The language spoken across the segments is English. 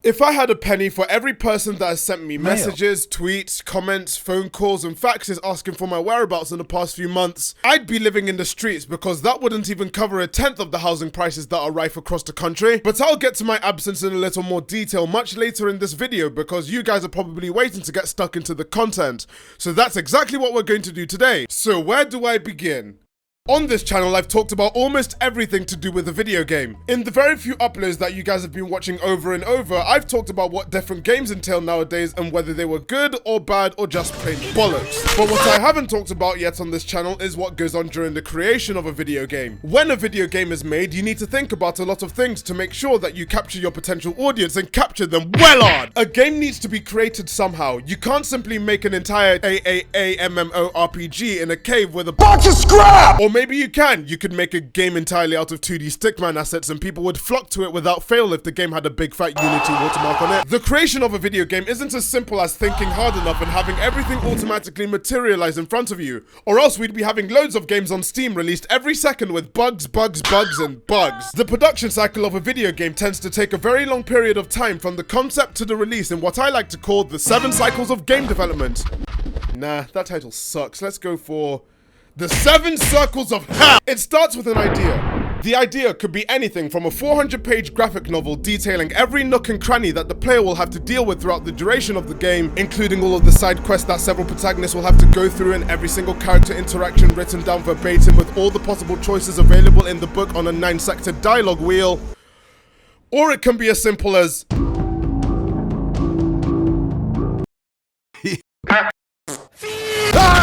If I had a penny for every person that has sent me messages, tweets, comments, phone calls, and faxes asking for my whereabouts in the past few months, I'd be living in the streets because that wouldn't even cover a tenth of the housing prices that are rife across the country. But I'll get to my absence in a little more detail much later in this video because you guys are probably waiting to get stuck into the content. So that's exactly what we're going to do today. So where do I begin? On this channel, I've talked about almost everything to do with a video game. In the very few uploads that you guys have been watching over and over, I've talked about what different games entail nowadays and whether they were good or bad or just plain bollocks. But what I haven't talked about yet on this channel is what goes on during the creation of a video game. When a video game is made, you need to think about a lot of things to make sure that you capture your potential audience and capture them well on. A game needs to be created somehow. You can't simply make an entire AAA MMORPG in a cave with a bunch of scrap! Or maybe you can. You could make a game entirely out of 2D stickman assets and people would flock to it without fail if the game had a big fat Unity watermark on it. The creation of a video game isn't as simple as thinking hard enough and having everything automatically materialize in front of you. Or else we'd be having loads of games on Steam released every second with bugs, and bugs. The production cycle of a video game tends to take a very long period of time from the concept to the release in what I like to call the 7 cycles of game development. Nah, that title sucks. Let's go for The 7 Circles of Hell! It starts with an idea. The idea could be anything from a 400-page graphic novel detailing every nook and cranny that the player will have to deal with throughout the duration of the game, including all of the side quests that several protagonists will have to go through and every single character interaction written down verbatim with all the possible choices available in the book on a 9-sector dialogue wheel. Or it can be as simple as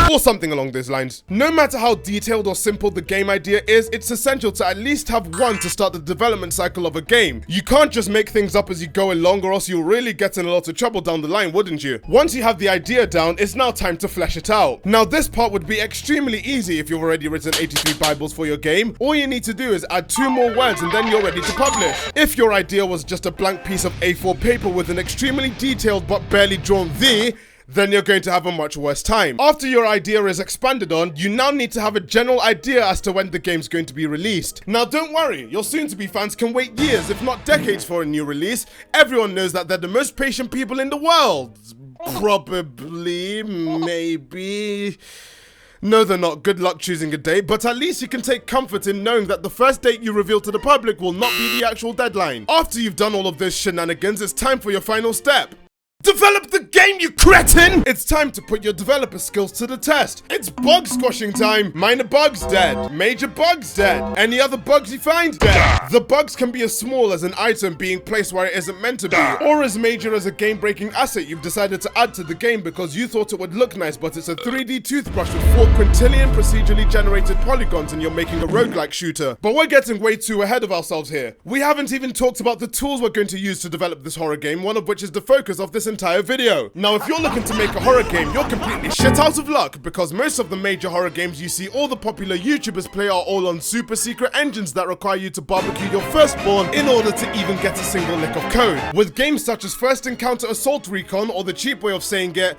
or something along those lines. No matter how detailed or simple the game idea is, it's essential to at least have one to start the development cycle of a game. You can't just make things up as you go along or else you'll really get in a lot of trouble down the line, wouldn't you? Once you have the idea down, it's now time to flesh it out. Now this part would be extremely easy if you've already written 83 Bibles for your game. All you need to do is add 2 more words and then you're ready to publish. If your idea was just a blank piece of A4 paper with an extremely detailed but barely drawn "the", then you're going to have a much worse time. After your idea is expanded on, you now need to have a general idea as to when the game's going to be released. Now don't worry, your soon-to-be fans can wait years, if not decades, for a new release. Everyone knows that they're the most patient people in the world. Probably, maybe. No, they're not. Good luck choosing a date, but at least you can take comfort in knowing that the first date you reveal to the public will not be the actual deadline. After you've done all of those shenanigans, it's time for your final step. Develop the game, you cretin! It's time to put your developer skills to the test. It's bug squashing time. Minor bugs, dead. Major bugs, dead. Any other bugs you find, dead. The bugs can be as small as an item being placed where it isn't meant to be, or as major as a game-breaking asset you've decided to add to the game because you thought it would look nice, but it's a 3D toothbrush with 4 quintillion procedurally generated polygons and you're making a roguelike shooter. But we're getting way too ahead of ourselves here. We haven't even talked about the tools we're going to use to develop this horror game, one of which is the focus of this entire video. Now, if you're looking to make a horror game, you're completely shit out of luck because most of the major horror games you see all the popular YouTubers play are all on super secret engines that require you to barbecue your firstborn in order to even get a single lick of code. With games such as First Encounter Assault Recon, or the cheap way of saying it,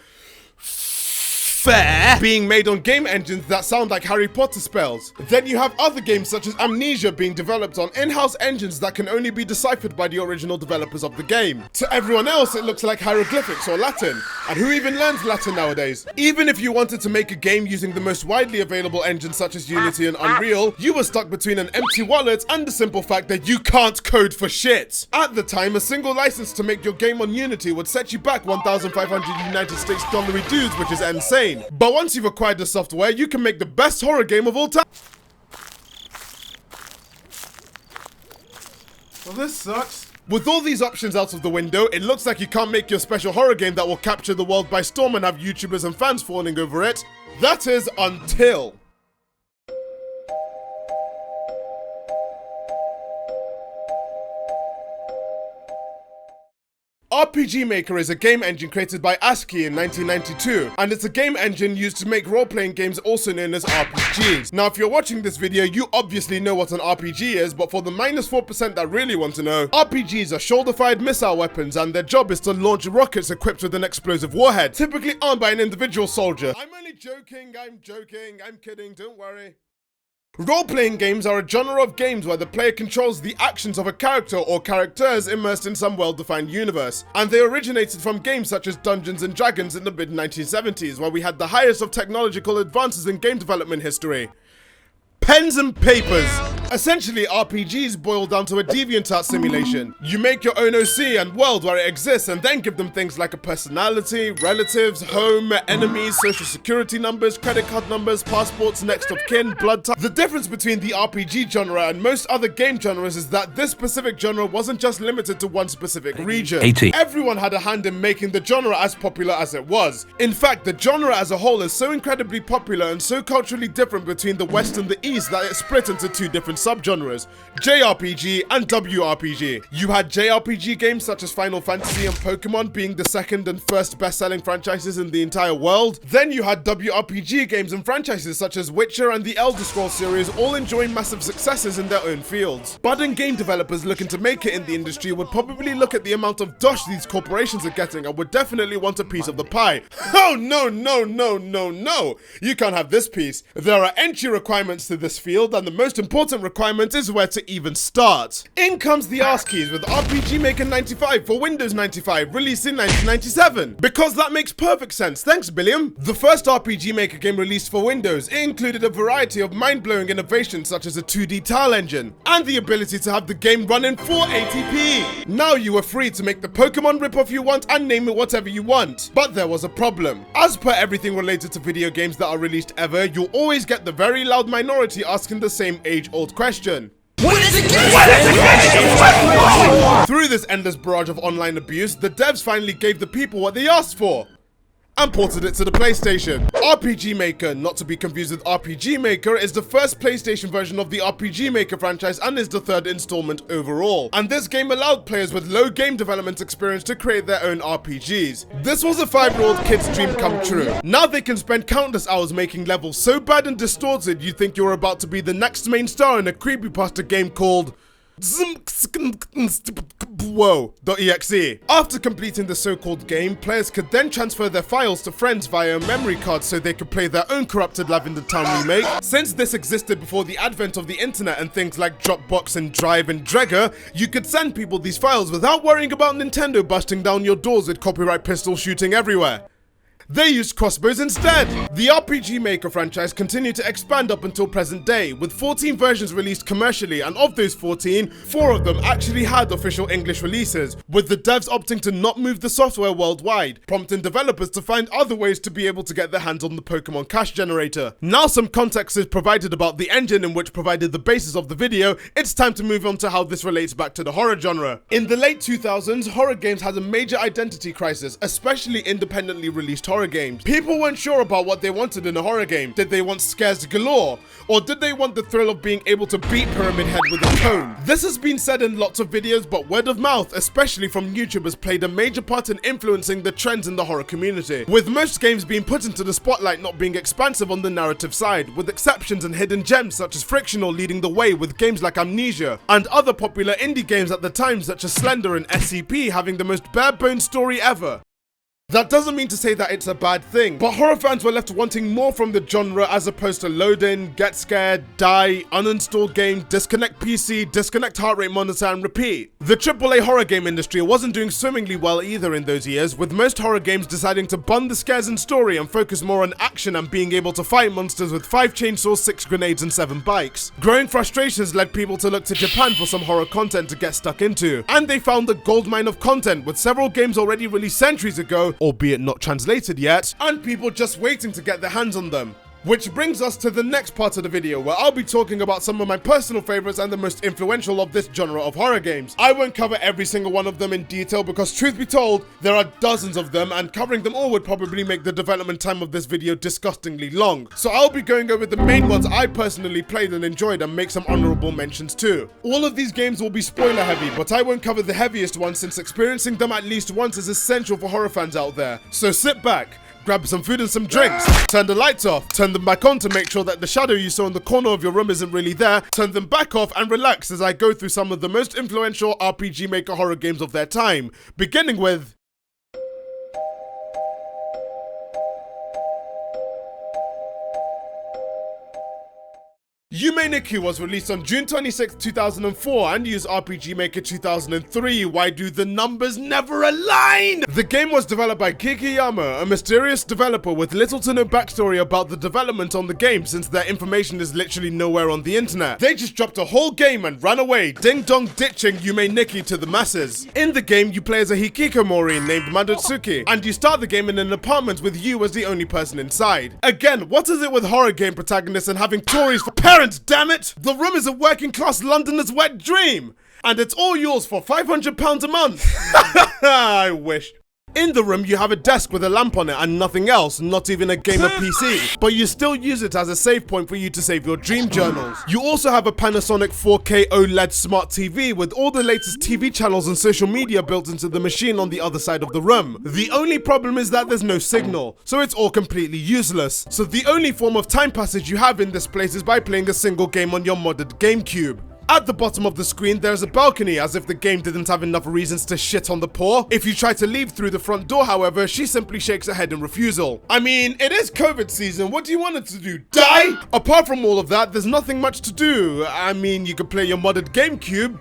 fair, being made on game engines that sound like Harry Potter spells. Then you have other games such as Amnesia being developed on in-house engines that can only be deciphered by the original developers of the game. To everyone else, it looks like hieroglyphics or Latin. And who even learns Latin nowadays? Even if you wanted to make a game using the most widely available engines such as Unity and Unreal, you were stuck between an empty wallet and the simple fact that you can't code for shit. At the time, a single license to make your game on Unity would set you back 1,500 United States dollary dues, which is insane. But once you've acquired the software, you can make the best horror game of all time. Well, this sucks. With all these options out of the window, it looks like you can't make your special horror game that will capture the world by storm and have YouTubers and fans fawning over it. That is until RPG Maker is a game engine created by ASCII in 1992, and it's a game engine used to make role-playing games also known as RPGs. Now, if you're watching this video, you obviously know what an RPG is, but for the -4% that really want to know, RPGs are shoulder-fired missile weapons, and their job is to launch rockets equipped with an explosive warhead, typically armed by an individual soldier. I'm only joking, I'm kidding, don't worry. Role-playing games are a genre of games where the player controls the actions of a character or characters immersed in some well-defined universe, and they originated from games such as Dungeons & Dragons in the mid-1970s, where we had the highest of technological advances in game development history. Pens and papers. Essentially, RPGs boil down to a DeviantArt simulation. You make your own OC and world where it exists and then give them things like a personality, relatives, home, enemies, social security numbers, credit card numbers, passports, next of kin, blood type. The difference between the RPG genre and most other game genres is that this specific genre wasn't just limited to one specific region. Everyone had a hand in making the genre as popular as it was. In fact, the genre as a whole is so incredibly popular and so culturally different between the West and the East that it split into two different subgenres, JRPG and WRPG. You had JRPG games such as Final Fantasy and Pokemon being the second and first best-selling franchises in the entire world. Then you had WRPG games and franchises such as Witcher and the Elder Scrolls series all enjoying massive successes in their own fields. Budding game developers looking to make it in the industry would probably look at the amount of dosh these corporations are getting and would definitely want a piece of the pie. Oh no, no, no, no, no! You can't have this piece. There are entry requirements to this field, and the most important requirement is where to even start. In comes the arse keys with RPG Maker 95 for Windows 95, released in 1997. Because that makes perfect sense, thanks Billiam. The first RPG Maker game released for Windows, it included a variety of mind-blowing innovations such as a 2D tile engine, and the ability to have the game run in 480p. Now you are free to make the Pokemon ripoff you want and name it whatever you want. But there was a problem. As per everything related to video games that are released ever, you'll always get the very loud minority asking the same age-old question. Through this endless barrage of online abuse, the devs finally gave the people what they asked for and ported it to the PlayStation. RPG Maker, not to be confused with RPG Maker, is the first PlayStation version of the RPG Maker franchise and is the third installment overall. And this game allowed players with low game development experience to create their own RPGs. This was a 5-year-old kid's dream come true. Now they can spend countless hours making levels so bad and distorted you think you're about to be the next main star in a creepypasta game called Whoa.exe. After completing the so-called game, players could then transfer their files to friends via a memory card so they could play their own corrupted Lavender Town remake. Since this existed before the advent of the internet and things like Dropbox and Drive and Dregger, you could send people these files without worrying about Nintendo busting down your doors with copyright pistols shooting everywhere. They used crossbows instead. The RPG Maker franchise continued to expand up until present day, with 14 versions released commercially, and of those 14, 4 of them actually had official English releases, with the devs opting to not move the software worldwide, prompting developers to find other ways to be able to get their hands on the Pokemon cash generator. Now some context is provided about the engine in which provided the basis of the video, it's time to move on to how this relates back to the horror genre. In the late 2000s, horror games had a major identity crisis, especially independently released horror games. People weren't sure about what they wanted in a horror game. Did they want scares galore? Or did they want the thrill of being able to beat Pyramid Head with a cone? This has been said in lots of videos, but word of mouth, especially from YouTubers, played a major part in influencing the trends in the horror community, with most games being put into the spotlight not being expansive on the narrative side, with exceptions and hidden gems such as Frictional leading the way with games like Amnesia, and other popular indie games at the time such as Slender and SCP having the most bare-bones story ever. That doesn't mean to say that it's a bad thing, but horror fans were left wanting more from the genre as opposed to load in, get scared, die, uninstall game, disconnect PC, disconnect heart rate monitor and repeat. The AAA horror game industry wasn't doing swimmingly well either in those years, with most horror games deciding to bun the scares and story and focus more on action and being able to fight monsters with 5 chainsaws, 6 grenades and 7 bikes. Growing frustrations led people to look to Japan for some horror content to get stuck into, and they found the goldmine of content with several games already released centuries ago, albeit not translated yet, and people just waiting to get their hands on them. Which brings us to the next part of the video, where I'll be talking about some of my personal favorites and the most influential of this genre of horror games. I won't cover every single one of them in detail because, truth be told, there are dozens of them, and covering them all would probably make the development time of this video disgustingly long. So I'll be going over the main ones I personally played and enjoyed and make some honorable mentions too. All of these games will be spoiler heavy, but I won't cover the heaviest ones since experiencing them at least once is essential for horror fans out there. So sit back, grab some food and some drinks, turn the lights off, turn them back on to make sure that the shadow you saw in the corner of your room isn't really there, turn them back off and relax as I go through some of the most influential RPG Maker horror games of their time, beginning with Yume Nikki was released on June 26, 2004 and used RPG Maker 2003. Why do the numbers never align? The game was developed by Kikiyama, a mysterious developer with little to no backstory about the development on the game, since their information is literally nowhere on the internet. They just dropped a whole game and ran away, ding-dong ditching Yume Nikki to the masses. In the game, you play as a hikikomori named Madotsuki, and you start the game in an apartment with you as the only person inside. Again, what is it with horror game protagonists and having Tories for parents, damn it? The room is a working class Londoner's wet dream, and it's all yours for £500 a month. I wish. In the room, you have a desk with a lamp on it and nothing else, not even a gamer PC, but you still use it as a save point for you to save your dream journals. You also have a Panasonic 4K OLED smart TV with all the latest TV channels and social media built into the machine on the other side of the room. The only problem is that there's no signal, so it's all completely useless. So the only form of time passage you have in this place is by playing a single game on your modded GameCube. At the bottom of the screen, there's a balcony, as if the game didn't have enough reasons to shit on the poor. If you try to leave through the front door, however, she simply shakes her head in refusal. I mean, it is COVID season, what do you want it to do, die? Apart from all of that, there's nothing much to do. I mean, you could play your modded GameCube,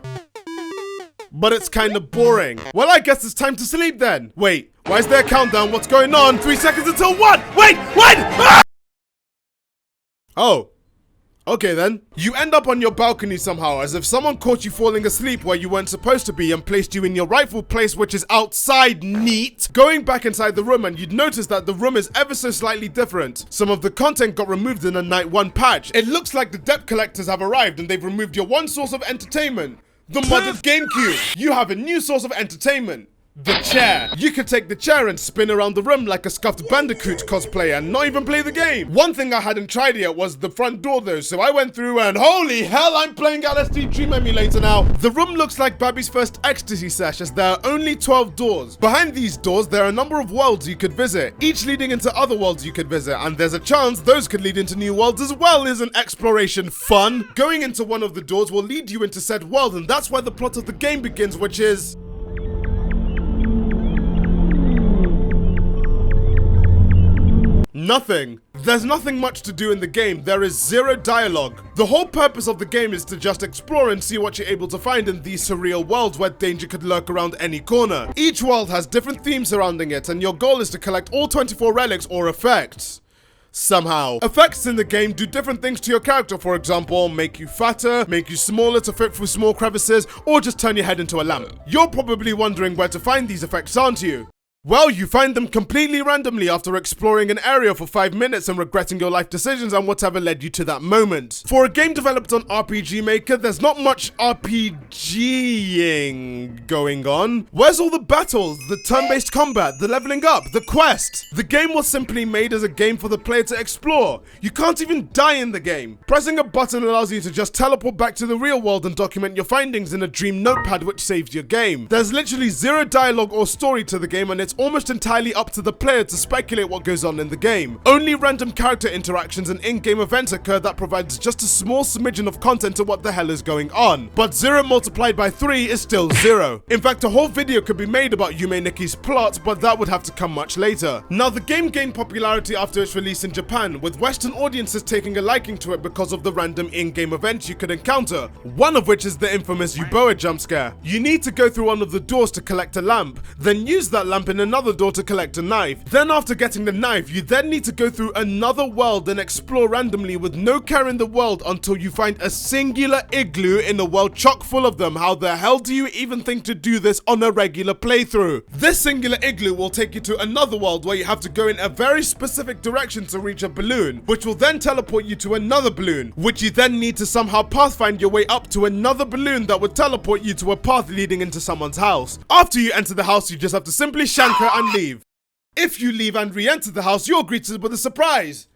but it's kinda boring. Well, I guess it's time to sleep then. Wait, why is there a countdown? What's going on? 3 seconds until what? Wait, what? Ah! Oh. Okay then. You end up on your balcony somehow, as if someone caught you falling asleep where you weren't supposed to be and placed you in your rightful place, which is outside. Neat. Going back inside the room, and you'd notice that the room is ever so slightly different. Some of the content got removed in a night 1 patch. It looks like the debt collectors have arrived and they've removed your one source of entertainment, the modded GameCube. You have a new source of entertainment. The chair. You could take the chair and spin around the room like a scuffed Bandicoot cosplayer and not even play the game. One thing I hadn't tried yet was the front door though, so I went through and holy hell, I'm playing LSD Dream Emulator now. The room looks like Babby's first ecstasy sesh, as there are only 12 doors. Behind these doors, there are a number of worlds you could visit, each leading into other worlds you could visit, and there's a chance those could lead into new worlds as well. Isn't exploration fun? Going into one of the doors will lead you into said world, and that's where the plot of the game begins, which is nothing. There's nothing much to do in the game. There is zero dialogue. The whole purpose of the game is to just explore and see what you're able to find in these surreal worlds where danger could lurk around any corner. Each world has different themes surrounding it, and your goal is to collect all 24 relics or effects. Somehow. Effects in the game do different things to your character. For example, make you fatter, make you smaller to fit through small crevices, or just turn your head into a lamp. You're probably wondering where to find these effects, aren't you? Well, you find them completely randomly after exploring an area for 5 minutes and regretting your life decisions and whatever led you to that moment. For a game developed on RPG Maker, there's not much RPGing going on. Where's all the battles, the turn-based combat, the leveling up, the quest? The game was simply made as a game for the player to explore. You can't even die in the game. Pressing a button allows you to just teleport back to the real world and document your findings in a dream notepad, which saves your game. There's literally zero dialogue or story to the game, and it's almost entirely up to the player to speculate what goes on in the game. Only random character interactions and in-game events occur that provides just a small smidgen of content to what the hell is going on. But 0 multiplied by 3 is still 0. In fact, a whole video could be made about Yume Nikki's plot, but that would have to come much later. Now, the game gained popularity after its release in Japan, with Western audiences taking a liking to it because of the random in-game events you could encounter, one of which is the infamous Uboa jump scare. You need to go through one of the doors to collect a lamp, then use that lamp in another door to collect a knife. Then after getting the knife, you then need to go through another world and explore randomly with no care in the world until you find a singular igloo in a world chock full of them. How the hell do you even think to do this on a regular playthrough? This singular igloo will take you to another world where you have to go in a very specific direction to reach a balloon, which will then teleport you to another balloon, which you then need to somehow pathfind your way up to another balloon that would teleport you to a path leading into someone's house. After you enter the house, you just have to simply shank her and leave. If you leave and re-enter the house, you're greeted with a surprise.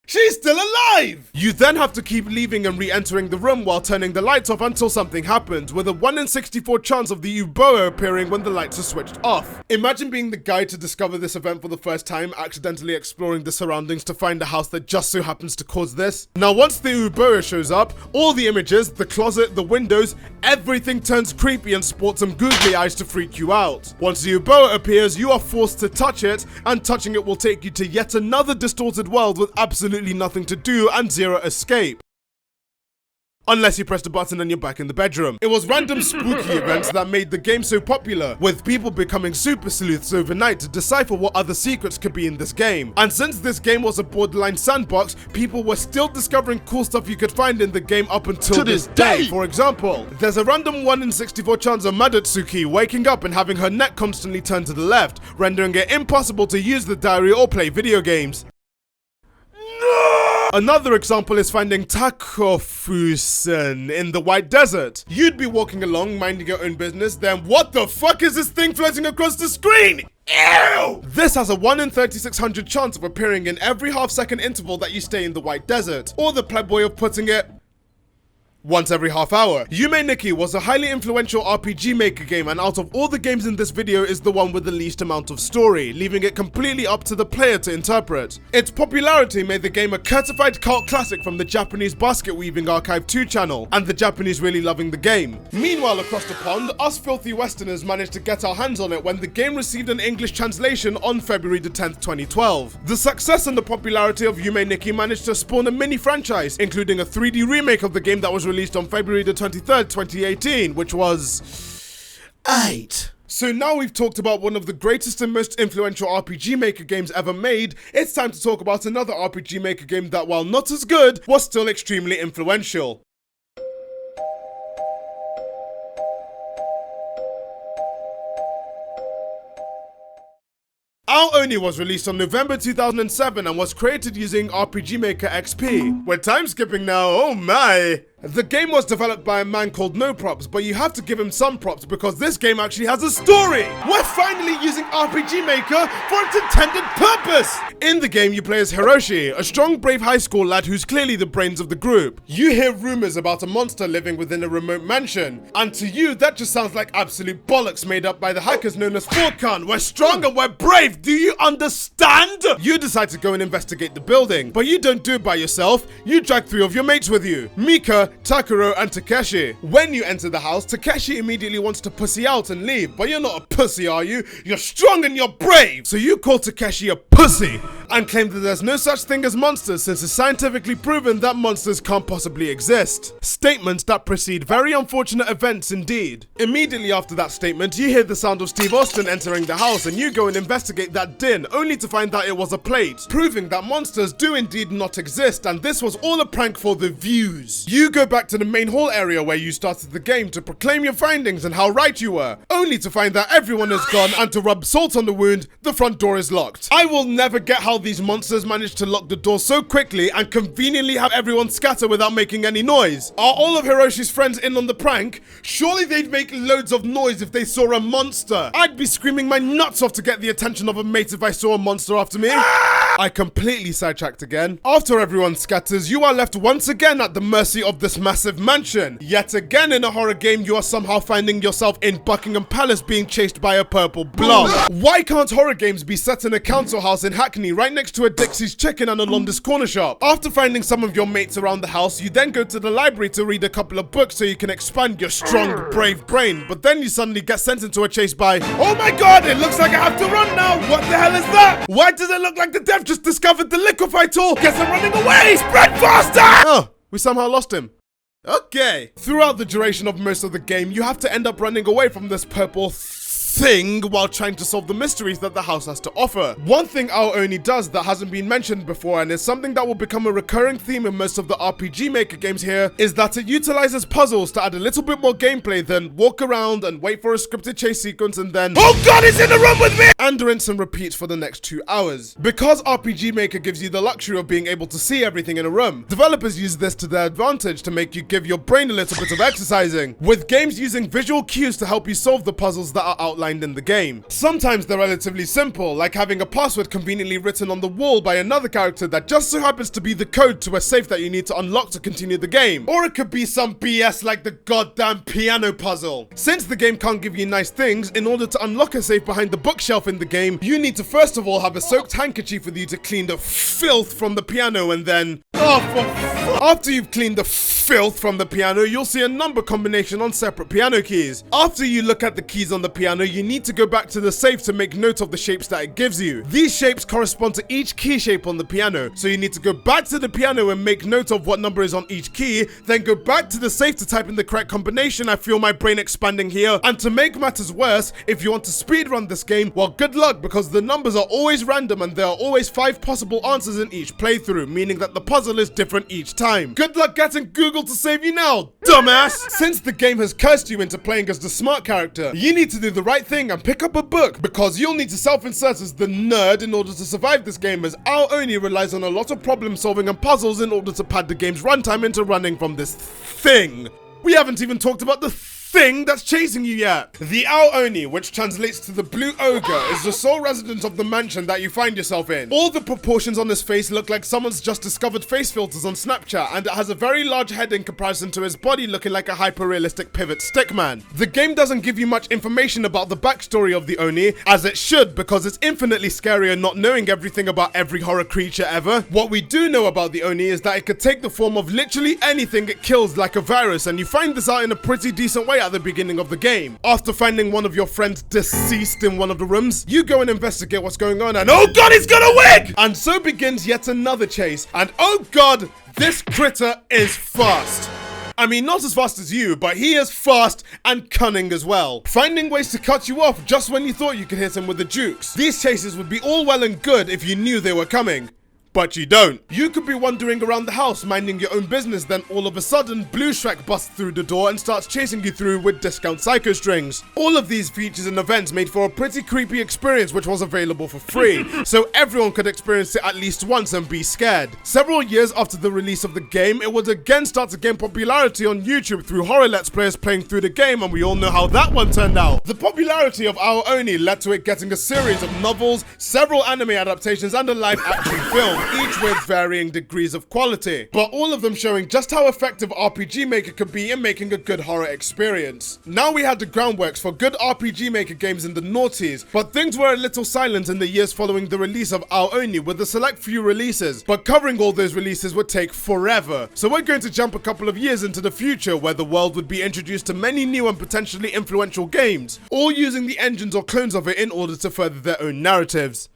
She's still alive! You then have to keep leaving and re-entering the room while turning the lights off until something happens, with a 1 in 64 chance of the Uboa appearing when the lights are switched off. Imagine being the guy to discover this event for the first time, accidentally exploring the surroundings to find a house that just so happens to cause this. Now, once the Uboa shows up, all the images, the closet, the windows, everything turns creepy and sports some googly eyes to freak you out. Once the Uboa appears, you are forced to touch it, and touching it will take you to yet another distorted world with absolutely nothing to do and zero escape. unless you pressed a button and you're back in the bedroom. It was random spooky events that made the game so popular, with people becoming super sleuths overnight to decipher what other secrets could be in this game. And since this game was a borderline sandbox, people were still discovering cool stuff you could find in the game up until this day. For example, there's a random 1 in 64 chance of Madatsuki waking up and having her neck constantly turned to the left, rendering it impossible to use the diary or play video games. Another example is finding Takofusen in the White Desert. You'd be walking along, minding your own business, then what the fuck is this thing floating across the screen? Ew! This has a 1 in 3600 chance of appearing in every half-second interval that you stay in the White Desert. Or the pleb way of putting it, once every half hour. Yume Nikki was a highly influential RPG Maker game, and out of all the games in this video is the one with the least amount of story, leaving it completely up to the player to interpret. Its popularity made the game a certified cult classic from the Japanese Basket Weaving Archive 2 channel, and the Japanese really loving the game. Meanwhile, across the pond, us filthy Westerners managed to get our hands on it when the game received an English translation on February the 10th, 2012. The success and the popularity of Yume Nikki managed to spawn a mini franchise, including a 3D remake of the game that was released on February the 23rd, 2018, which was 8. So now we've talked about one of the greatest and most influential RPG Maker games ever made, it's time to talk about another RPG Maker game that, while not as good, was still extremely influential. Ao Oni was released on November 2007 and was created using RPG Maker XP. We're time skipping now, oh my! The game was developed by a man called No Props, but you have to give him some props because this game actually has a story! We're finally using RPG Maker for its intended purpose! In the game, you play as Hiroshi, a strong, brave high school lad who's clearly the brains of the group. You hear rumors about a monster living within a remote mansion, and to you, that just sounds like absolute bollocks made up by the hackers known as Forkan. We're strong and we're brave, do you understand? You decide to go and investigate the building, but you don't do it by yourself, you drag 3 of your mates with you. Mika, Takuro, and Takeshi. When you enter the house, Takeshi immediately wants to pussy out and leave, but you're not a pussy, are you? You're strong and you're brave! So you call Takeshi a pussy, and claim that there's no such thing as monsters since it's scientifically proven that monsters can't possibly exist. Statements that precede very unfortunate events indeed. Immediately after that statement, you hear the sound of Steve Austin entering the house and you go and investigate that din, only to find that it was a plate, proving that monsters do indeed not exist, and this was all a prank for the views. You go back to the main hall area where you started the game to proclaim your findings and how right you were, only to find that everyone is gone, and to rub salt on the wound, the front door is locked. I will never get how these monsters managed to lock the door so quickly and conveniently have everyone scatter without making any noise. Are all of Hiroshi's friends in on the prank? Surely they'd make loads of noise if they saw a monster. I'd be screaming my nuts off to get the attention of a mate if I saw a monster after me. I completely sidetracked again. After everyone scatters, you are left once again at the mercy of this massive mansion. Yet again in a horror game, you are somehow finding yourself in Buckingham Palace being chased by a purple blob. Why can't horror games be set in a council house in Hackney right next to a Dixie's Chicken and a Londis corner shop? After finding some of your mates around the house, you then go to the library to read a couple of books so you can expand your strong, brave brain. But then you suddenly get sent into a chase by, oh my god, it looks like I have to run now! What the hell is that? Why does it look like the dev just discovered the liquefy tool? Guess I'm running away! Spread faster! Oh, we somehow lost him. Okay. Throughout the duration of most of the game, you have to end up running away from this purple thing while trying to solve the mysteries that the house has to offer. One thing Ao Oni does that hasn't been mentioned before, and is something that will become a recurring theme in most of the RPG Maker games here, is that it utilizes puzzles to add a little bit more gameplay than walk around and wait for a scripted chase sequence and then, oh god, he's in the room with me! And rinse and repeat for the next 2 hours. Because RPG Maker gives you the luxury of being able to see everything in a room, developers use this to their advantage to make you give your brain a little bit of exercising, with games using visual cues to help you solve the puzzles that are outlined in the game. Sometimes they're relatively simple, like having a password conveniently written on the wall by another character that just so happens to be the code to a safe that you need to unlock to continue the game. Or it could be some BS like the goddamn piano puzzle. Since the game can't give you nice things, in order to unlock a safe behind the bookshelf in the game, you need to first of all have a soaked handkerchief with you to clean the filth from the piano, and then, After you've cleaned the filth from the piano, you'll see a number combination on separate piano keys. After you look at the keys on the piano, you need to go back to the safe to make note of the shapes that it gives you. These shapes correspond to each key shape on the piano, so you need to go back to the piano and make note of what number is on each key, then go back to the safe to type in the correct combination. I feel my brain expanding here. And to make matters worse, if you want to speedrun this game, well, good luck, because the numbers are always random and there are always 5 possible answers in each playthrough, meaning that the puzzle is different each time. Good luck getting Google to save you now, dumbass! Since the game has cursed you into playing as the smart character, you need to do the right thing and pick up a book, because you'll need to self-insert as the nerd in order to survive this game, as Ao Oni relies on a lot of problem solving and puzzles in order to pad the game's runtime into running from this thing. We haven't even talked about the thing that's chasing you yet. The Ao Oni, which translates to the blue ogre, is the sole resident of the mansion that you find yourself in. All the proportions on his face look like someone's just discovered face filters on Snapchat, and it has a very large head in comparison to his body looking like a hyper-realistic pivot stickman. The game doesn't give you much information about the backstory of the Oni, as it should, because it's infinitely scarier not knowing everything about every horror creature ever. What we do know about the Oni is that it could take the form of literally anything it kills, like a virus, and you find this out in a pretty decent way at the beginning of the game. After finding one of your friends deceased in one of the rooms, you go and investigate what's going on, and oh god, he's got a wig! And so begins yet another chase, and oh god, this critter is fast. I mean, not as fast as you, but he is fast and cunning as well, finding ways to cut you off just when you thought you could hit him with the jukes. These chases would be all well and good if you knew they were coming. But you don't. You could be wandering around the house minding your own business, then all of a sudden Blue Shrek busts through the door and starts chasing you through with discount psycho strings. All of these features and events made for a pretty creepy experience which was available for free, so everyone could experience it at least once and be scared. Several years after the release of the game, it would again start to gain popularity on YouTube through horror let's players playing through the game, and we all know how that one turned out. The popularity of Ao Oni led to it getting a series of novels, several anime adaptations, and a live action film, each with varying degrees of quality, but all of them showing just how effective RPG Maker could be in making a good horror experience. Now we had the groundworks for good RPG Maker games in the noughties, but things were a little silent in the years following the release of Ao Oni, with a select few releases, but covering all those releases would take forever. So we're going to jump a couple of years into the future, where the world would be introduced to many new and potentially influential games, all using the engines or clones of it in order to further their own narratives.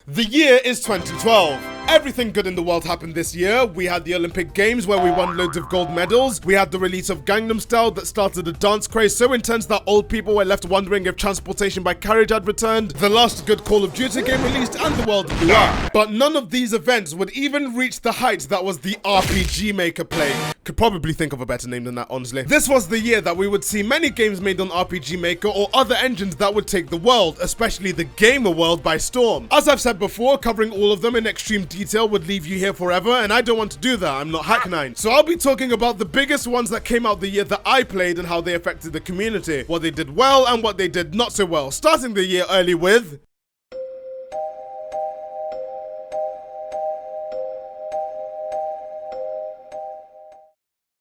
The year is 2012. Everything good in the world happened this year. We had the Olympic Games where we won loads of gold medals. We had the release of Gangnam Style that started a dance craze so intense that old people were left wondering if transportation by carriage had returned. The last good Call of Duty game released, and the world blew up. But none of these events would even reach the heights that was the RPG Maker plague. Could probably think of a better name than that, honestly. This was the year that we would see many games made on RPG Maker or other engines that would take the world, especially the gamer world, by storm. As I've said before, covering all of them in extreme detail would leave you here forever, and I don't want to do that. I'm not Thafnine. So I'll be talking about the biggest ones that came out the year that I played and how they affected the community, what they did well and what they did not so well, starting the year early with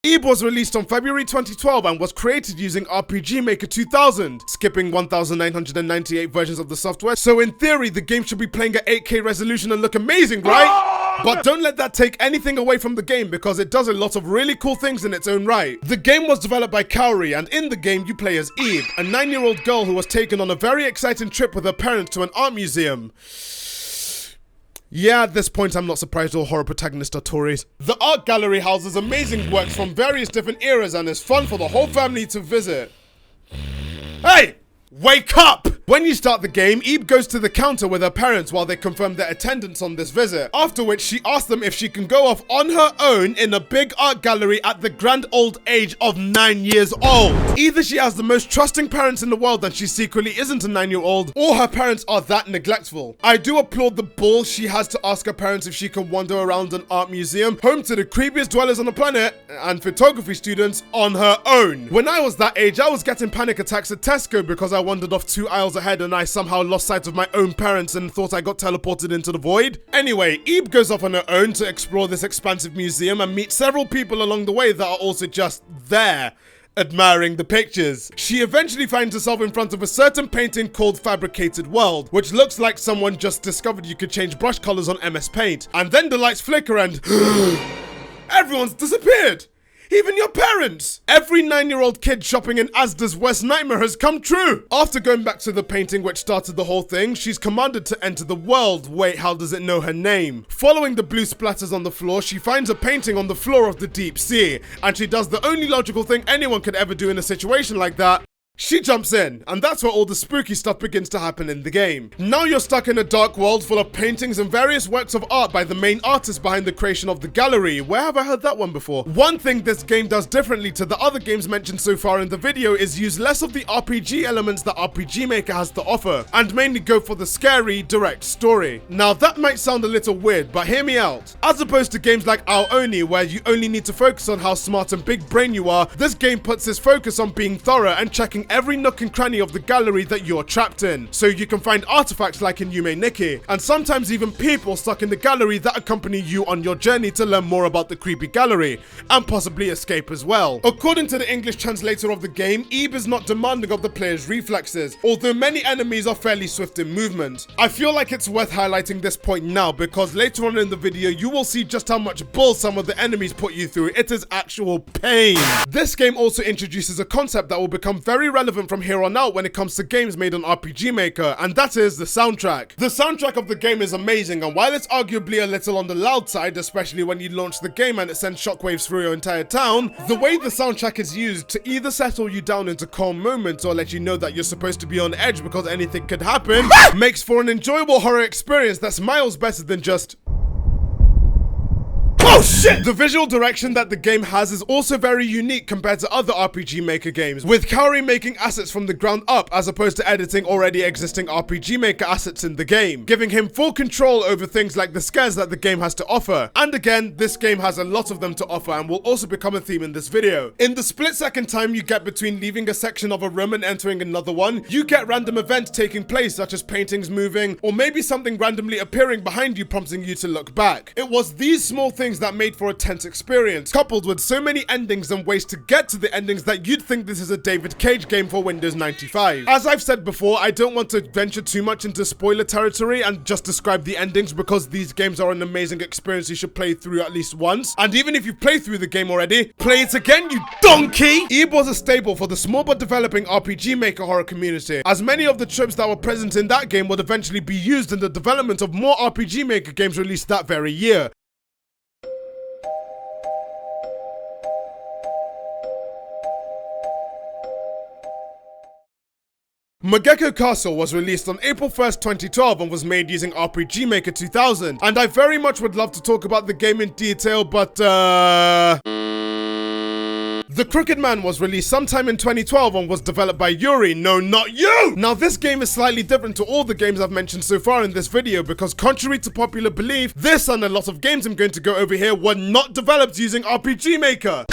Ib was released on February 2012 and was created using RPG Maker 2000, skipping 1998 versions of the software, so in theory the game should be playing at 8K resolution and look amazing, right? But don't let that take anything away from the game, because it does a lot of really cool things in its own right. The game was developed by Kaori, and in the game you play as Ib, a 9-year-old girl who was taken on a very exciting trip with her parents to an art museum. Yeah, at this point I'm not surprised all horror protagonists are Tories. The art gallery houses amazing works from various different eras and is fun for the whole family to visit. Hey! Wake up! When you start the game, Ib goes to the counter with her parents while they confirm their attendance on this visit, after which she asks them if she can go off on her own in a big art gallery at the grand old age of 9 years old. Either she has the most trusting parents in the world and she secretly isn't a 9-year-old, or her parents are that neglectful. I do applaud the balls she has to ask her parents if she can wander around an art museum, home to the creepiest dwellers on the planet, and photography students, on her own. When I was that age, I was getting panic attacks at Tesco because I wandered off 2 aisles ahead and I somehow lost sight of my own parents and thought I got teleported into the void. Anyway, Ib goes off on her own to explore this expansive museum and meet several people along the way that are also just there. admiring the pictures. She eventually finds herself in front of a certain painting called Fabricated World, which looks like someone just discovered you could change brush colors on MS Paint. And then the lights flicker and everyone's disappeared. Even your parents! Every 9-year-old kid shopping in Asda's worst nightmare has come true! After going back to the painting which started the whole thing, she's commanded to enter the world. Wait, how does it know her name? Following the blue splatters on the floor, she finds a painting on the floor of the deep sea. And she does the only logical thing anyone could ever do in a situation like that. She jumps in, and that's where all the spooky stuff begins to happen in the game. Now you're stuck in a dark world full of paintings and various works of art by the main artist behind the creation of the gallery. Where have I heard that one before? One thing this game does differently to the other games mentioned so far in the video is use less of the RPG elements that RPG Maker has to offer, and mainly go for the scary, direct story. Now that might sound a little weird, but hear me out. As opposed to games like Ao Oni, where you only need to focus on how smart and big brain you are, this game puts its focus on being thorough and checking every nook and cranny of the gallery that you're trapped in, so you can find artifacts like in Yume Nikki, and sometimes even people stuck in the gallery that accompany you on your journey to learn more about the creepy gallery, and possibly escape as well. According to the English translator of the game, Eve is not demanding of the player's reflexes, although many enemies are fairly swift in movement. I feel like it's worth highlighting this point now, because later on in the video you will see just how much bull some of the enemies put you through. It is actual pain. This game also introduces a concept that will become very relevant from here on out when it comes to games made on RPG Maker, and that is the soundtrack. The soundtrack of the game is amazing, and while it's arguably a little on the loud side, especially when you launch the game and it sends shockwaves through your entire town, the way the soundtrack is used to either settle you down into calm moments or let you know that you're supposed to be on edge because anything could happen, makes for an enjoyable horror experience that's miles better than just oh shit! The visual direction that the game has is also very unique compared to other RPG Maker games, with Kaori making assets from the ground up as opposed to editing already existing RPG Maker assets in the game, giving him full control over things like the scares that the game has to offer. And again, this game has a lot of them to offer and will also become a theme in this video. In the split-second time you get between leaving a section of a room and entering another one, you get random events taking place such as paintings moving, or maybe something randomly appearing behind you prompting you to look back. It was these small things that made for a tense experience, coupled with so many endings and ways to get to the endings that you'd think this is a David Cage game for Windows 95. As I've said before, I don't want to venture too much into spoiler territory and just describe the endings because these games are an amazing experience you should play through at least once. And even if you've played through the game already, play it again, you donkey! Eve was a staple for the small but developing RPG Maker horror community, as many of the tropes that were present in that game would eventually be used in the development of more RPG Maker games released that very year. Mageko Castle was released on April 1st, 2012 and was made using RPG Maker 2000, and I very much would love to talk about the game in detail, but The Crooked Man was released sometime in 2012 and was developed by Yuri. No, not you! Now this game is slightly different to all the games I've mentioned so far in this video because contrary to popular belief, this and a lot of games I'm going to go over here were not developed using RPG Maker.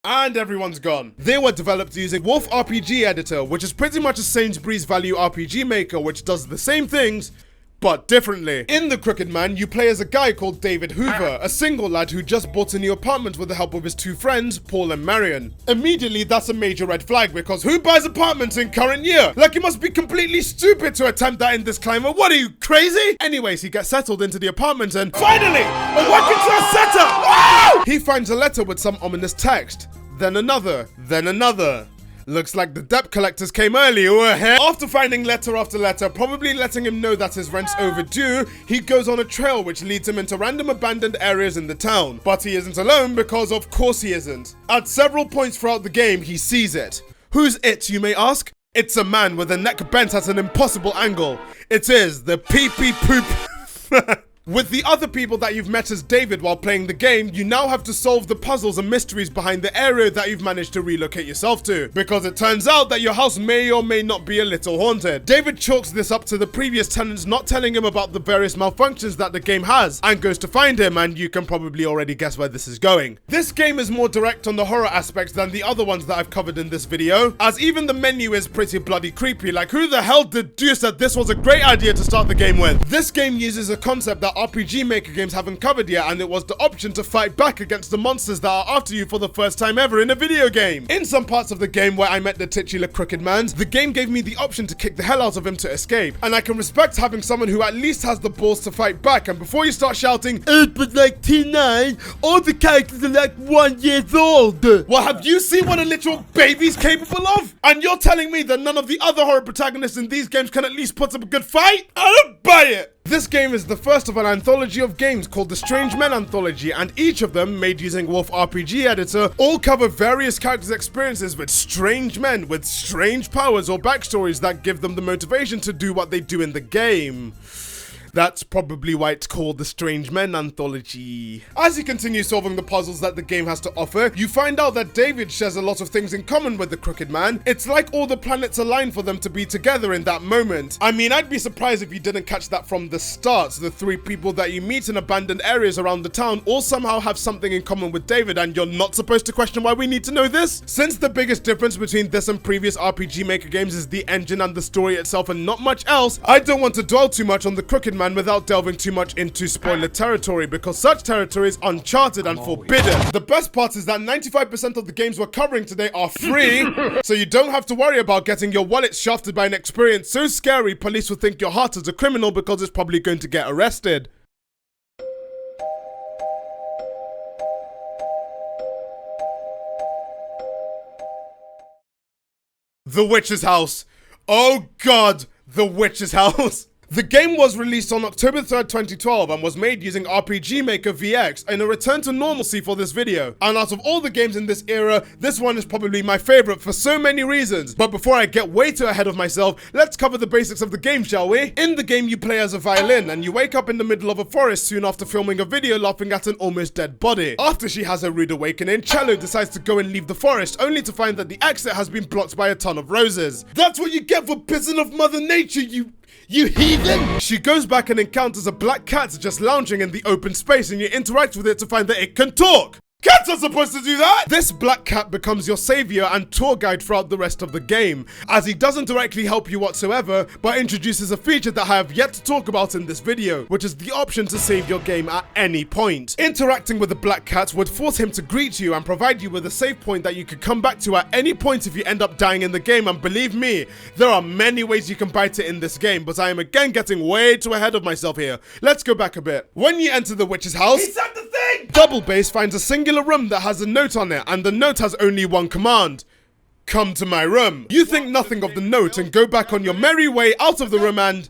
And everyone's gone. They were developed using Wolf RPG Editor, which is pretty much a Sainsbury's Value RPG Maker, which does the same things, but differently. In The Crooked Man, you play as a guy called David Hoover, a single lad who just bought a new apartment with the help of his two friends, Paul and Marion. Immediately, that's a major red flag because who buys apartments in current year? Like, you must be completely stupid to attempt that in this climate. What are you, crazy? Anyways, he gets settled into the apartment and finally, a working class setup! Wow! He finds a letter with some ominous text. Then another, then another. Looks like the debt collectors came early. After finding letter after letter, probably letting him know that his rent's overdue, he goes on a trail which leads him into random abandoned areas in the town. But he isn't alone because of course he isn't. At several points throughout the game, he sees it. Who's it, you may ask? It's a man with a neck bent at an impossible angle. It is the pee-pee poop. With the other people that you've met as David while playing the game, you now have to solve the puzzles and mysteries behind the area that you've managed to relocate yourself to, because it turns out that your house may or may not be a little haunted. David chalks this up to the previous tenants not telling him about the various malfunctions that the game has, and goes to find him, and you can probably already guess where this is going. This game is more direct on the horror aspects than the other ones that I've covered in this video, as even the menu is pretty bloody creepy. Like, who the hell deduced that this was a great idea to start the game with? This game uses a concept that that RPG Maker games haven't covered yet, and it was the option to fight back against the monsters that are after you for the first time ever in a video game. In some parts of the game where I met the titular Crooked Man, the game gave me the option to kick the hell out of him to escape, and I can respect having someone who at least has the balls to fight back. And before you start shouting, but like T9, all the characters are like 1 year old. Well, have you seen what a literal baby's capable of? And you're telling me that none of the other horror protagonists in these games can at least put up a good fight? I don't buy it! This game is the first of an anthology of games called the Strange Men Anthology, and each of them, made using Wolf RPG Editor, all cover various characters' experiences with strange men with strange powers or backstories that give them the motivation to do what they do in the game. That's probably why it's called the Strange Men Anthology. As you continue solving the puzzles that the game has to offer, you find out that David shares a lot of things in common with the Crooked Man. It's like all the planets align for them to be together in that moment. I mean, I'd be surprised if you didn't catch that from the start. The three people that you meet in abandoned areas around the town all somehow have something in common with David, and you're not supposed to question why we need to know this? Since the biggest difference between this and previous RPG Maker games is the engine and the story itself and not much else, I don't want to dwell too much on the Crooked Man without delving too much into spoiler territory, because such territory is uncharted and forbidden. The best part is that 95% of the games we're covering today are free, so you don't have to worry about getting your wallet shafted by an experience so scary police will think your heart is a criminal because it's probably going to get arrested. The Witch's House. Oh god, The Witch's House. The game was released on October 3rd, 2012 and was made using RPG Maker VX in a return to normalcy for this video. And out of all the games in this era, this one is probably my favorite for so many reasons. But before I get way too ahead of myself, let's cover the basics of the game, shall we? In the game, you play as a violin and you wake up in the middle of a forest soon after filming a video laughing at an almost dead body. After she has a rude awakening, Cello decides to go and leave the forest, only to find that the exit has been blocked by a ton of roses. That's what you get for pissing off Mother Nature, you heathen! She goes back and encounters a black cat just lounging in the open space, and you interact with it to find that it can talk. Cats are supposed to do that! This black cat becomes your savior and tour guide throughout the rest of the game, as he doesn't directly help you whatsoever, but introduces a feature that I have yet to talk about in this video, which is the option to save your game at any point. Interacting with the black cat would force him to greet you and provide you with a save point that you could come back to at any point if you end up dying in the game, and believe me, there are many ways you can bite it in this game, but I am again getting way too ahead of myself here. Let's go back a bit. When you enter the witch's house, he said the thing! Double Bass finds a singular room that has a note on it, and the note has only one command: come to my room. You think nothing of the note and go back on your merry way out of the room and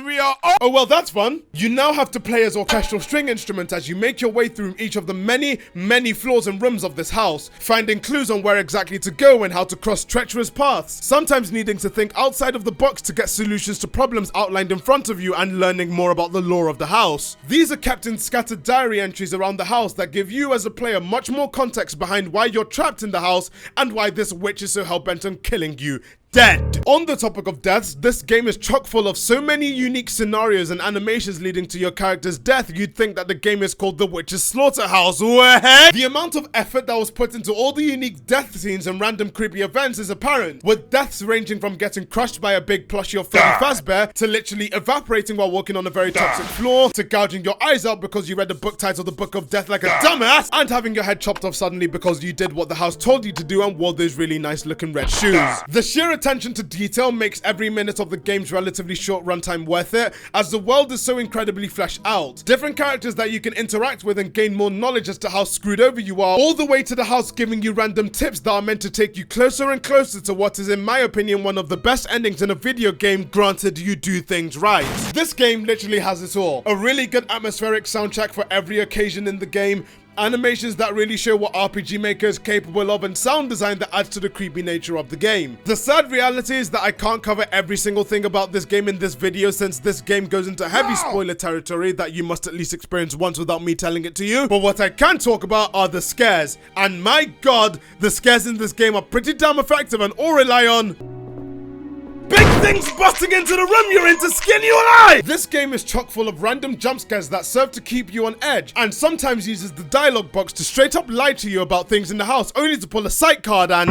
we are oh well, that's fun. You now have to play as orchestral string instruments as you make your way through each of the many floors and rooms of this house, finding clues on where exactly to go and how to cross treacherous paths, sometimes needing to think outside of the box to get solutions to problems outlined in front of you and learning more about the lore of the house. These are kept in scattered diary entries around the house that give you as a player much more context behind why you're trapped in the house and why this witch is so hell-bent on killing you dead. On the topic of deaths, this game is chock full of so many unique scenarios and animations leading to your character's death, you'd think that the game is called The Witch's Slaughterhouse. What? The amount of effort that was put into all the unique death scenes and random creepy events is apparent, with deaths ranging from getting crushed by a big plushie of Freddy Fazbear, to literally evaporating while walking on a very toxic floor, to gouging your eyes out because you read the book titled The Book of Death like a dumbass, and having your head chopped off suddenly because you did what the house told you to do and wore those really nice looking red shoes. The sheer attention to detail makes every minute of the game's relatively short runtime worth it, as the world is so incredibly fleshed out. Different characters that you can interact with and gain more knowledge as to how screwed over you are, all the way to the house giving you random tips that are meant to take you closer and closer to what is, in my opinion, one of the best endings in a video game, granted you do things right. This game literally has it all. A really good atmospheric soundtrack for every occasion in the game, animations that really show what RPG Maker is capable of, and sound design that adds to the creepy nature of the game. The sad reality is that I can't cover every single thing about this game in this video, since this game goes into heavy spoiler territory that you must at least experience once without me telling it to you. But what I can talk about are the scares, and my god, the scares in this game are pretty damn effective and all rely on big things busting into the room you're in to skin you alive! This game is chock full of random jump scares that serve to keep you on edge, and sometimes uses the dialogue box to straight up lie to you about things in the house, only to pull a sight card and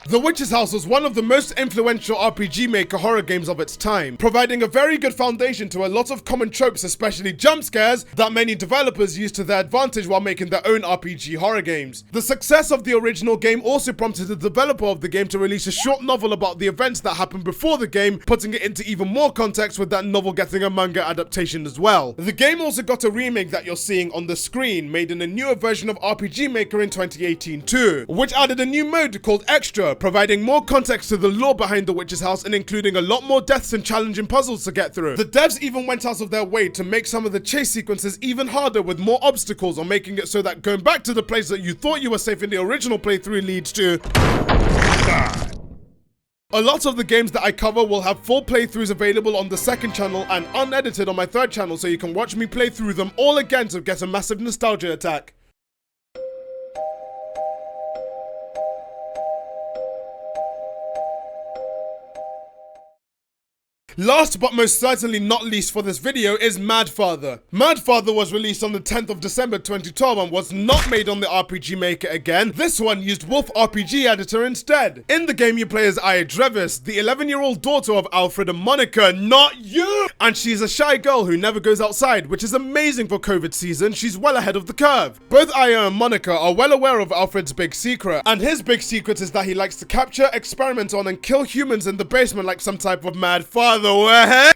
The Witch's House was one of the most influential RPG Maker horror games of its time, providing a very good foundation to a lot of common tropes, especially jump scares, that many developers used to their advantage while making their own RPG horror games. The success of the original game also prompted the developer of the game to release a short novel about the events that happened before the game, putting it into even more context with that novel getting a manga adaptation as well. The game also got a remake that you're seeing on the screen, made in a newer version of RPG Maker in 2018 too, which added a new mode called Extra, providing more context to the lore behind the Witch's House and including a lot more deaths and challenging puzzles to get through. The devs even went out of their way to make some of the chase sequences even harder with more obstacles, or making it so that going back to the place that you thought you were safe in the original playthrough leads to a lot of the games that I cover will have full playthroughs available on the second channel and unedited on my third channel, so you can watch me play through them all again to get a massive nostalgia attack. Last but most certainly not least for this video is Mad Father. Mad Father was released on the 10th of December 2012 and was not made on the RPG Maker again. This one used Wolf RPG Editor instead. In the game you play as Aya Drevis, the 11-year-old daughter of Alfred and Monica, not you! And she's a shy girl who never goes outside, which is amazing for COVID season. She's well ahead of the curve. Both Aya and Monica are well aware of Alfred's big secret, and his big secret is that he likes to capture, experiment on, and kill humans in the basement like some type of mad father.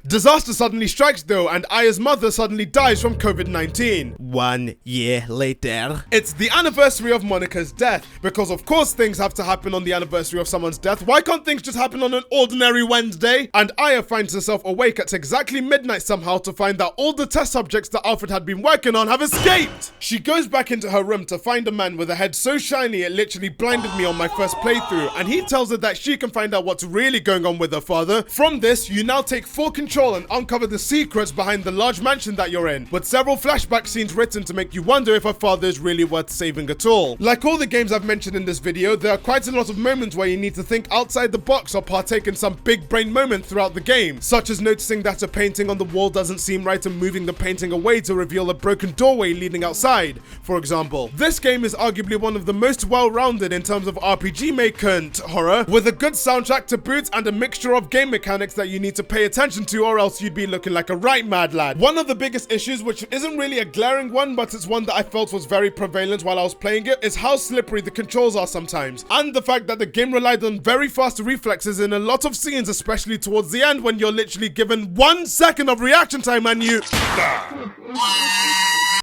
Disaster suddenly strikes though, and Aya's mother suddenly dies from COVID-19. 1 year later. It's the anniversary of Monica's death, because of course things have to happen on the anniversary of someone's death. Why can't things just happen on an ordinary Wednesday? And Aya finds herself awake at exactly midnight somehow to find that all the test subjects that Alfred had been working on have escaped. She goes back into her room to find a man with a head so shiny it literally blinded me on my first playthrough, and he tells her that she can find out what's really going on with her father. From this, you now take full control and uncover the secrets behind the large mansion that you're in, with several flashback scenes written to make you wonder if her father is really worth saving at all. Like all the games I've mentioned in this video, there are quite a lot of moments where you need to think outside the box or partake in some big brain moment throughout the game, such as noticing that a painting on the wall doesn't seem right and moving the painting away to reveal a broken doorway leading outside, for example. This game is arguably one of the most well-rounded in terms of RPG Maker horror, with a good soundtrack to boot and a mixture of game mechanics that you need to pay attention to, or else you'd be looking like a right mad lad. One of the biggest issues, which isn't really a glaring one, but it's one that I felt was very prevalent while I was playing it, is how slippery the controls are sometimes, and the fact that the game relied on very fast reflexes in a lot of scenes, especially towards the end when you're literally given 1 second of reaction time and you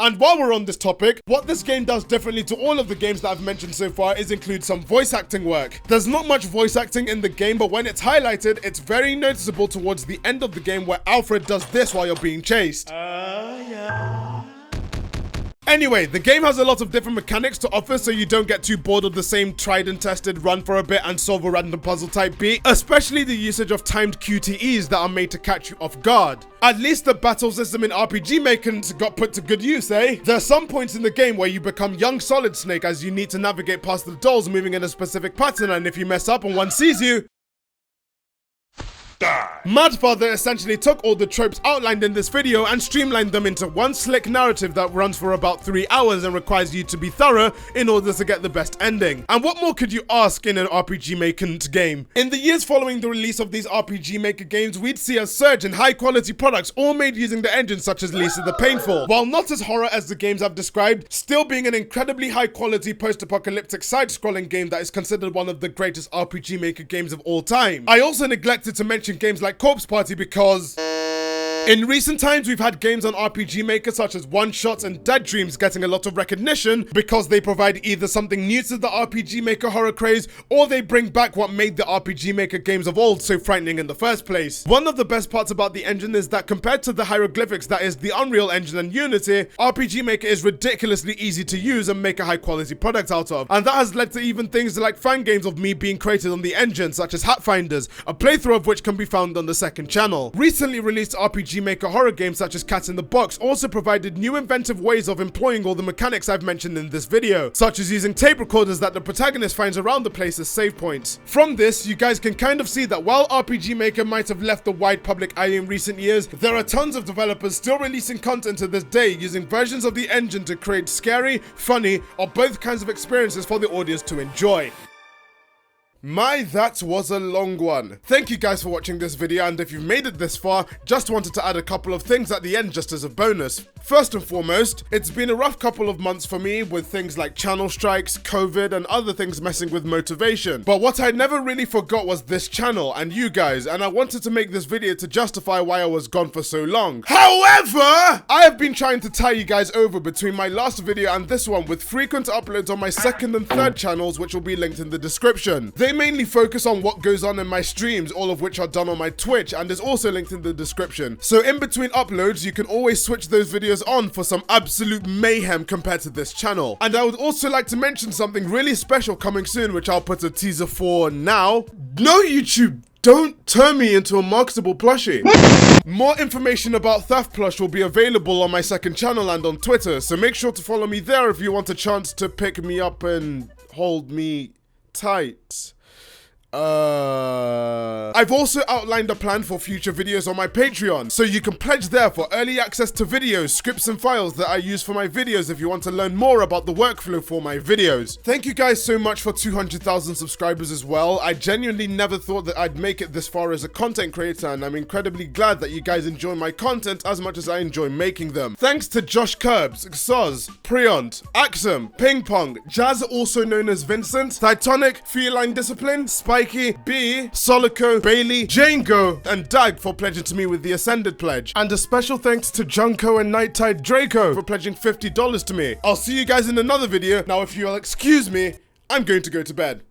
And while we're on this topic, what this game does differently to all of the games that I've mentioned so far is include some voice acting work. There's not much voice acting in the game, but when it's highlighted, it's very noticeable towards the end of the game where Alfred does this while you're being chased. Anyway, the game has a lot of different mechanics to offer, so you don't get too bored of the same tried and tested run for a bit and solve a random puzzle type beat, especially the usage of timed QTEs that are made to catch you off guard. At least the battle system in RPG Maker got put to good use, eh? There are some points in the game where you become young Solid Snake as you need to navigate past the dolls moving in a specific pattern, and if you mess up and one sees you, Mad Father essentially took all the tropes outlined in this video and streamlined them into one slick narrative that runs for about 3 hours and requires you to be thorough in order to get the best ending. And what more could you ask in an RPG Maker game? In the years following the release of these RPG Maker games, we'd see a surge in high quality products all made using the engine, such as Lisa the Painful. While not as horror as the games I've described, still being an incredibly high quality post-apocalyptic side-scrolling game that is considered one of the greatest RPG Maker games of all time. I also neglected to mention games like Corpse Party because in recent times, we've had games on RPG Maker such as One Shots and Dead Dreams getting a lot of recognition because they provide either something new to the RPG Maker horror craze, or they bring back what made the RPG Maker games of old so frightening in the first place. One of the best parts about the engine is that compared to the hieroglyphics that is the Unreal Engine and Unity, RPG Maker is ridiculously easy to use and make a high quality product out of. And that has led to even things like fan games of me being created on the engine, such as Hat Finders, a playthrough of which can be found on the second channel. Recently released RPG Maker horror games such as Cat in the Box also provided new inventive ways of employing all the mechanics I've mentioned in this video, such as using tape recorders that the protagonist finds around the place as save points. From this, you guys can kind of see that while RPG Maker might have left the wide public eye in recent years, there are tons of developers still releasing content to this day using versions of the engine to create scary, funny, or both kinds of experiences for the audience to enjoy. My, that was a long one. Thank you guys for watching this video, and if you've made it this far, just wanted to add a couple of things at the end just as a bonus. First and foremost, it's been a rough couple of months for me with things like channel strikes, COVID, and other things messing with motivation. But what I never really forgot was this channel and you guys, and I wanted to make this video to justify why I was gone for so long. However, I have been trying to tie you guys over between my last video and this one with frequent uploads on my second and third channels, which will be linked in the description. They mainly focus on what goes on in my streams, all of which are done on my Twitch, and is also linked in the description. So in between uploads, you can always switch those videos on for some absolute mayhem compared to this channel. And I would also like to mention something really special coming soon, which I'll put a teaser for now. No, YouTube, don't turn me into a marketable plushie. More information about Thaf Plush will be available on my second channel and on Twitter, so make sure to follow me there if you want a chance to pick me up and hold me tight. I've also outlined a plan for future videos on my Patreon, so you can pledge there for early access to videos, scripts and files that I use for my videos if you want to learn more about the workflow for my videos. Thank you guys so much for 200,000 subscribers as well. I genuinely never thought that I'd make it this far as a content creator, and I'm incredibly glad that you guys enjoy my content as much as I enjoy making them. Thanks to Josh Curbs, Xoz, Priont, Axum, Ping Pong, Jazz also known as Vincent, Titanic, Feline Discipline, Spike, B, Solico, Bailey, Jango, and Dag for pledging to me with the Ascended pledge. And a special thanks to Junko and Night Tide Draco for pledging $50 to me. I'll see you guys in another video. Now, if you'll excuse me, I'm going to go to bed.